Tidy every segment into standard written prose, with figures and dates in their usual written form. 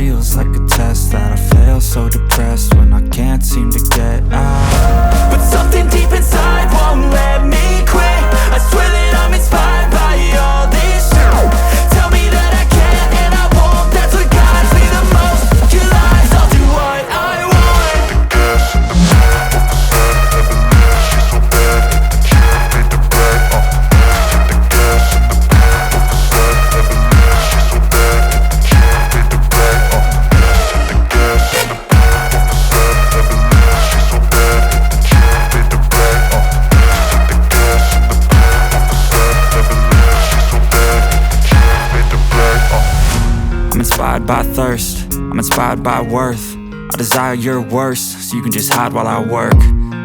feels like a test that I fail, so depressed when I can't seem to get out. But something deep inside won't let me quit. I swear that I'm inspired by all this shit. Tell me that I can't and I won't. That's what guides me the most. Your lies, I'll do what I want. I'm inspired by thirst, I'm inspired by worth. I desire your worst, so you can just hide while I work.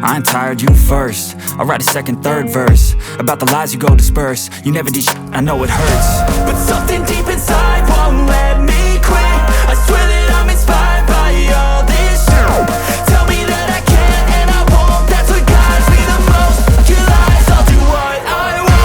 I ain't tired, you first. I'll write a second, third verse about the lies you go disperse. You never did shit, I know it hurts. But something deep inside won't let me quit. I swear that I'm inspired by all this shit. Tell me that I can't and I won't. That's what guides me the most. Your lies, I'll do what I want.